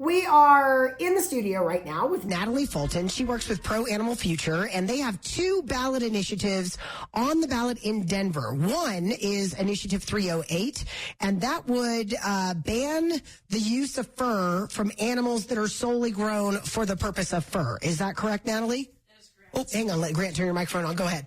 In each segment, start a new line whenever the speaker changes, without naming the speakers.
We are in the studio right now with Natalie Fulton. She works with Pro Animal Future, and they have two ballot initiatives on the ballot in Denver. One is Initiative 308, and that would ban the use of fur from animals that are solely grown for the purpose of fur. Is that correct, Natalie?
That is correct.
Oh, hang on. Let Grant turn your microphone on. Go ahead.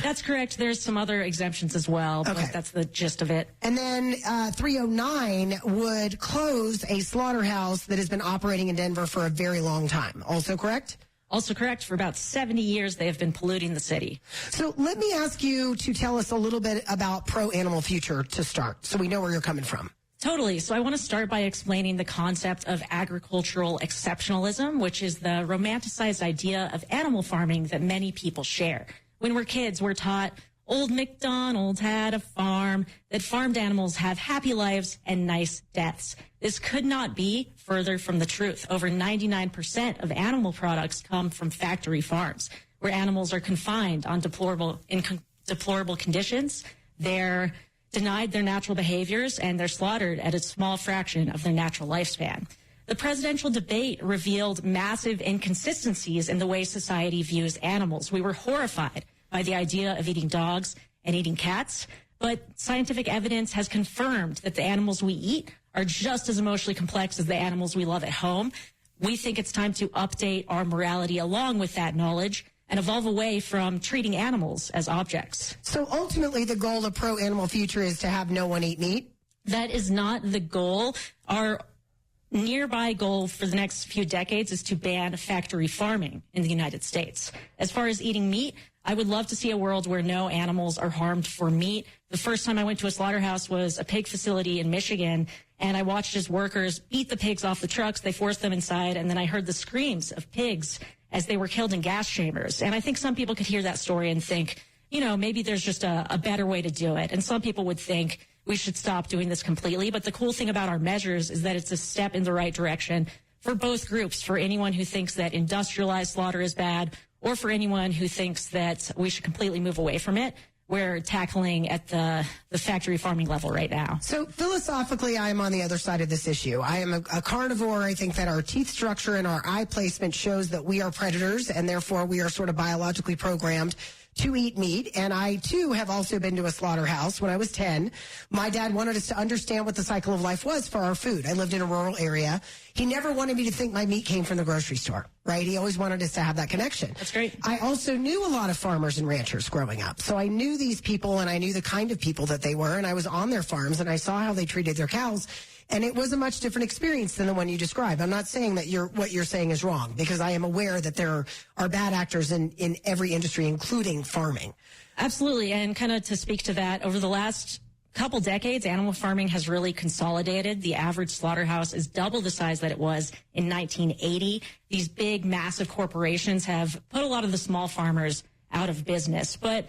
That's correct. There's some other exemptions as well, but that's the gist of it.
And then 309 would close a slaughterhouse that has been operating in Denver for a very long time. Also correct?
Also correct. For about 70 years, they have been polluting the city.
So let me ask you to tell us a little bit about Pro Animal Future to start, so we know where you're coming from.
Totally. So I want to start by explaining the concept of agricultural exceptionalism, which is the romanticized idea of animal farming that many people share. When we're kids, we're taught old MacDonald had a farm, that farmed animals have happy lives and nice deaths. This could not be further from the truth. Over 99% of animal products come from factory farms, where animals are confined on deplorable conditions. They're denied their natural behaviors, and they're slaughtered at a small fraction of their natural lifespan. The presidential debate revealed massive inconsistencies in the way society views animals. We were horrified by the idea of eating dogs and eating cats, but scientific evidence has confirmed that the animals we eat are just as emotionally complex as the animals we love at home. We think it's time to update our morality along with that knowledge and evolve away from treating animals as objects.
So ultimately, the goal of Pro Animal Future is to have no one eat meat?
That is not the goal. Our nearby goal for the next few decades is to ban factory farming in the United States. As far as eating meat, I would love to see a world where no animals are harmed for meat. The first time I went to a slaughterhouse was a pig facility in Michigan, and I watched as workers beat the pigs off the trucks. They forced them inside, and then I heard the screams of pigs as they were killed in gas chambers. And I think some people could hear that story and think, you know, maybe there's just a better way to do it. And some people would think we should stop doing this completely. But the cool thing about our measures is that it's a step in the right direction for both groups, for anyone who thinks that industrialized slaughter is bad, or for anyone who thinks that we should completely move away from it. We're tackling at the factory farming level right now.
So philosophically, I am on the other side of this issue. I am a carnivore. I think that our teeth structure and our eye placement shows that we are predators, and therefore we are sort of biologically programmed to eat meat. And I, too, have also been to a slaughterhouse when I was 10. My dad wanted us to understand what the cycle of life was for our food. I lived in a rural area. He never wanted me to think my meat came from the grocery store, right? He always wanted us to have that connection.
That's great.
I also knew a lot of farmers and ranchers growing up. So I knew these people, and I knew the kind of people that they were, and I was on their farms, and I saw how they treated their cows. And it was a much different experience than the one you described. I'm not saying that what you're saying is wrong, because I am aware that there are bad actors in every industry, including farming.
Absolutely. And kind of to speak to that, over the last couple decades, animal farming has really consolidated. The average slaughterhouse is double the size that it was in 1980. These big, massive corporations have put a lot of the small farmers out of business. But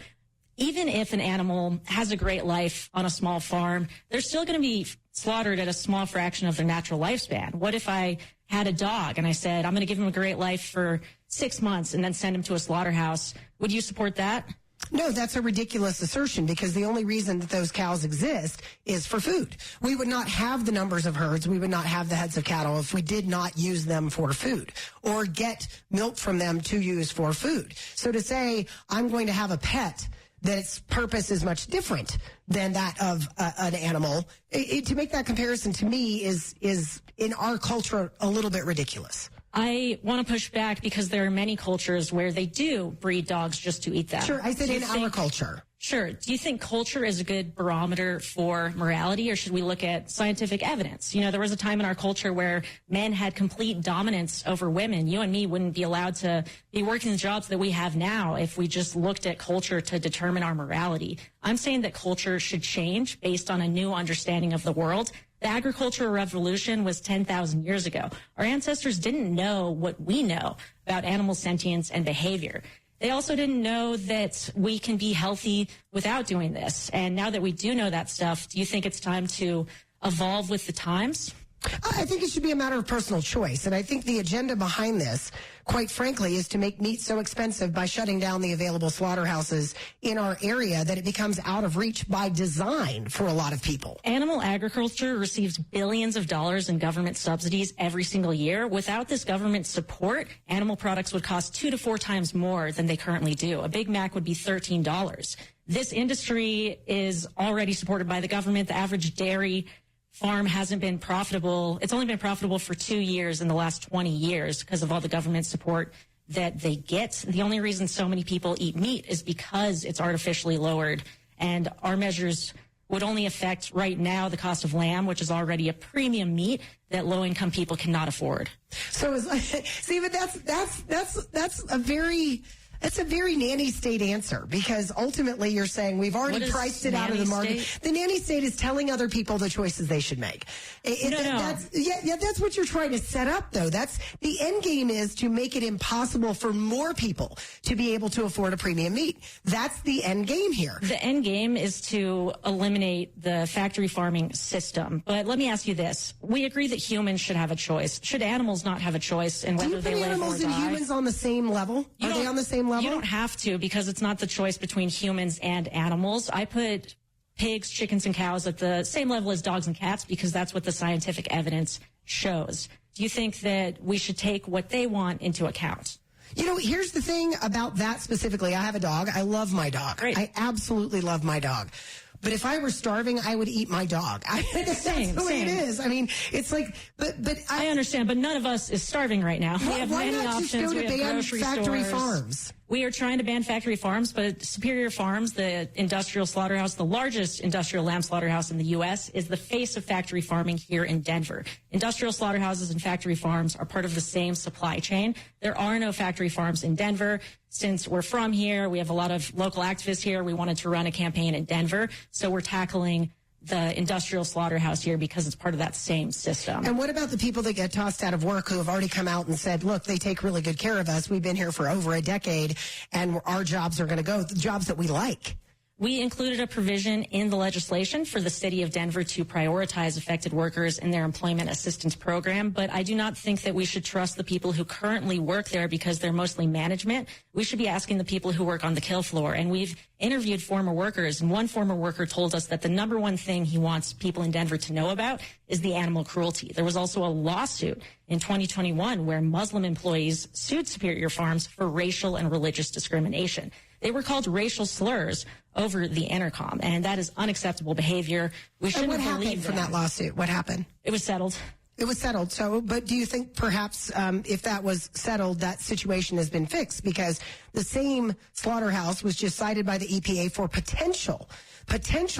even if an animal has a great life on a small farm, they're still going to be slaughtered at a small fraction of their natural lifespan. What if I had a dog and I said, I'm going to give him a great life for 6 months and then send him to a slaughterhouse? Would you support that?
No, that's a ridiculous assertion, because the only reason that those cows exist is for food. We would not have the numbers of herds, we would not have the heads of cattle if we did not use them for food or get milk from them to use for food. So to say, I'm going to have a pet that its purpose is much different than that of an animal, to make that comparison to me is in our culture a little bit ridiculous.
I want to push back, because there are many cultures where they do breed dogs just to eat them.
Sure, I said in our culture.
Sure. Do you think culture is a good barometer for morality, or should we look at scientific evidence? You know, there was a time in our culture where men had complete dominance over women. You and me wouldn't be allowed to be working the jobs that we have now if we just looked at culture to determine our morality. I'm saying that culture should change based on a new understanding of the world. The agricultural revolution was 10,000 years ago. Our ancestors didn't know what we know about animal sentience and behavior. They also didn't know that we can be healthy without doing this. And now that we do know that stuff, do you think it's time to evolve with the times?
I think it should be a matter of personal choice. And I think the agenda behind this, quite frankly, is to make meat so expensive by shutting down the available slaughterhouses in our area that it becomes out of reach by design for a lot of people.
Animal agriculture receives billions of dollars in government subsidies every single year. Without this government support, animal products would cost 2 to 4 times more than they currently do. A Big Mac would be $13. This industry is already supported by the government. The average dairy farm hasn't been profitable. It's only been profitable for 2 years in the last 20 years because of all the government support that they get. The only reason so many people eat meat is because it's artificially lowered. And our measures would only affect right now the cost of lamb, which is already a premium meat that low-income people cannot afford.
So, see, but that's a very nanny state answer, because ultimately you're saying we've already priced it out of the market. The nanny state is telling other people the choices they should make. That's what you're trying to set up, though. That's the end game, is to make it impossible for more people to be able to afford a premium meat. That's the end game here.
The end game is to eliminate the factory farming system. But let me ask you this. We agree that humans should have a choice. Should animals not have a choice in whether they live or die?
Do you put animals and humans on the same level? Are they on the same level?
You don't have to, because it's not the choice between humans and animals. I put pigs, chickens, and cows at the same level as dogs and cats because that's what the scientific evidence shows. Do you think that we should take what they want into account?
You know, here's the thing about that specifically. I have a dog. I love my dog.
Great.
I absolutely love my dog. But if I were starving, I would eat my dog. That's the way it is. I mean, it's like, but
I understand, but none of us is starving right now. We have many options.
We have grocery factory farms.
We are trying to ban factory farms, but Superior Farms, the industrial slaughterhouse, the largest industrial lamb slaughterhouse in the U.S., is the face of factory farming here in Denver. Industrial slaughterhouses and factory farms are part of the same supply chain. There are no factory farms in Denver. Since we're from here, we have a lot of local activists here. We wanted to run a campaign in Denver, so we're tackling the industrial slaughterhouse here because it's part of that same system.
And what about the people that get tossed out of work who have already come out and said, look, they take really good care of us. We've been here for over a decade, and our jobs are going to go, the jobs that we like.
We included a provision in the legislation for the city of Denver to prioritize affected workers in their employment assistance program, but I do not think that we should trust the people who currently work there because they're mostly management. We should be asking the people who work on the kill floor, and we've interviewed former workers, and one former worker told us that the number one thing he wants people in Denver to know about is the animal cruelty. There was also a lawsuit in 2021 where Muslim employees sued Superior Farms for racial and religious discrimination. They were called racial slurs over the intercom, and that is unacceptable behavior. We shouldn't believe that.
And what happened from that lawsuit? What happened?
It was settled.
It was settled. So, but do you think perhaps if that was settled, that situation has been fixed? Because the same slaughterhouse was just cited by the EPA for potential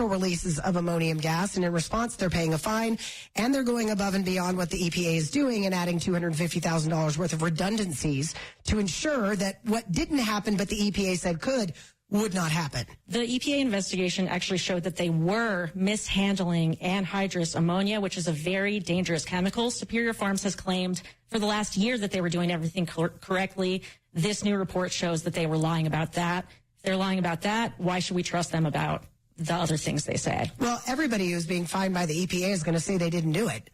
releases of ammonium gas, and in response, they're paying a fine, and they're going above and beyond what the EPA is doing and adding $250,000 worth of redundancies to ensure that what didn't happen but the EPA said could would not happen.
The EPA investigation actually showed that they were mishandling anhydrous ammonia, which is a very dangerous chemical. Superior Farms has claimed for the last year that they were doing everything correctly. This new report shows that they were lying about that. If they're lying about that, why should we trust them about the other things they say?
Well, everybody who's being fined by the EPA is going to say they didn't do it.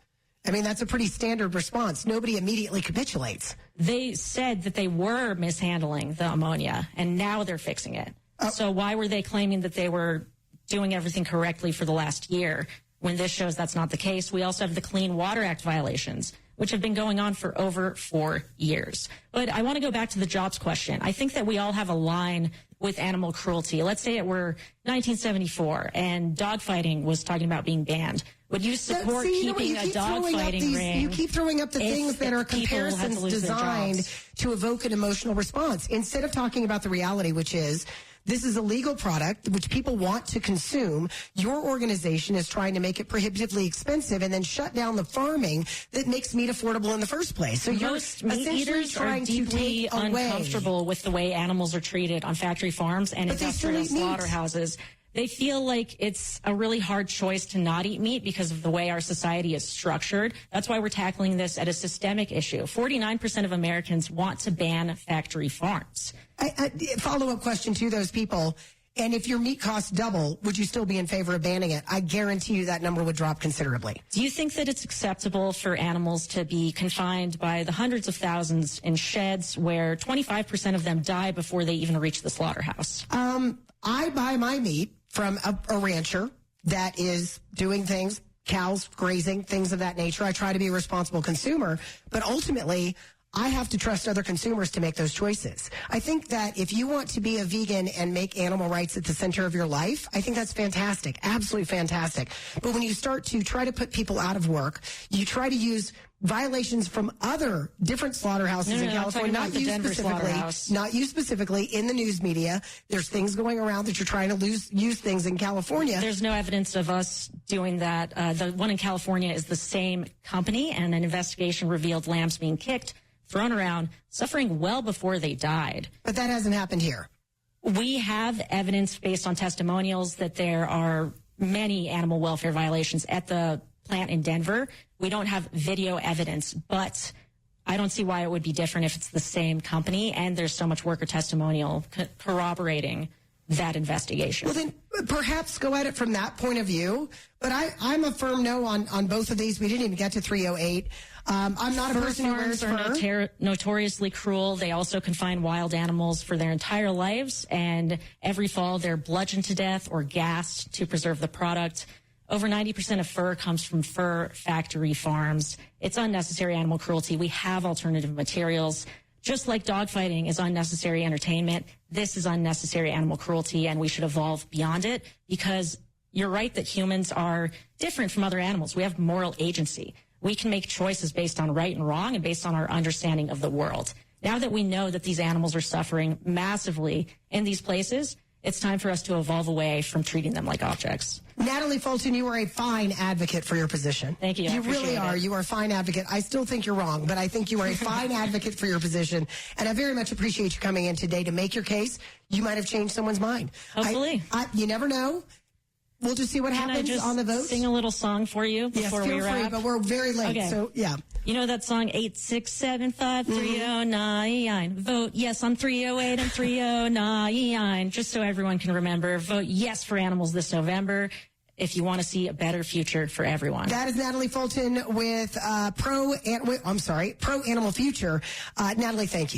I mean, that's a pretty standard response. Nobody immediately capitulates.
They said that they were mishandling the ammonia, and now they're fixing it. So why were they claiming that they were doing everything correctly for the last year when this shows that's not the case? We also have the Clean Water Act violations, which have been going on for over 4 years. But I want to go back to the jobs question. I think that we all have a line with animal cruelty. Let's say it were 1974 and dogfighting was talking about being banned. Would you support keeping a dogfighting ring?
You keep throwing up the things that are comparisons designed to evoke an emotional response instead of talking about the reality, which is this is a legal product which people want to consume. Your organization is trying to make it prohibitively expensive and then shut down the farming that makes meat affordable in the first place. So
most meat eaters are deeply uncomfortable with the way animals are treated on factory farms and industrial slaughterhouses. They feel like it's a really hard choice to not eat meat because of the way our society is structured. That's why we're tackling this at a systemic issue. 49% of Americans want to ban factory farms.
Follow-up question to those people. and if your meat costs double, would you still be in favor of banning it? I guarantee you that number would drop considerably.
Do you think that it's acceptable for animals to be confined by the hundreds of thousands in sheds where 25% of them die before they even reach the slaughterhouse?
I buy my meat from a rancher that is doing things, cows grazing, things of that nature. I try to be a responsible consumer, but ultimately, I have to trust other consumers to make those choices. I think that if you want to be a vegan and make animal rights at the center of your life, I think that's fantastic, absolutely fantastic. But when you start to try to put people out of work, you try to use violations from other different slaughterhouses in California, not you specifically, in the news media. There's things going around that you're trying to use things in California.
There's no evidence of us doing that. The one in California is the same company, and an investigation revealed lambs being kicked, thrown around, suffering well before they died.
But that hasn't happened here.
We have evidence based on testimonials that there are many animal welfare violations at the plant in Denver. We don't have video evidence, but I don't see why it would be different if it's the same company and there's so much worker testimonial corroborating that investigation.
Well, then perhaps go at it from that point of view. But I'm a firm no on both of these. We didn't even get to 308. I'm not a person who wears fur.
Are notoriously cruel. They also confine wild animals for their entire lives, and every fall they're bludgeoned to death or gassed to preserve the product. Over 90% of fur comes from fur factory farms. It's unnecessary animal cruelty. We have alternative materials. Just like dogfighting is unnecessary entertainment, this is unnecessary animal cruelty, and we should evolve beyond it, because you're right that humans are different from other animals. We have moral agency. We can make choices based on right and wrong and based on our understanding of the world. Now that we know that these animals are suffering massively in these places, it's time for us to evolve away from treating them like objects.
Natalie Fulton, you are a fine advocate for your position.
Thank you.
You really are. You are a fine advocate. I still think you're wrong, but I think you are a fine advocate for your position. And I very much appreciate you coming in today to make your case. You might have changed someone's mind.
Hopefully.
You never know. We'll just see what happens on the vote.
Sing a little song for you before we wrap?
Yes, feel free, but we're very late, so yeah.
You know that song, 8675309. Vote yes on 308 and 309. Just so everyone can remember, vote yes for animals this November if you want to see a better future for everyone.
That is Natalie Fulton with Pro Animal Future. Natalie, thank you.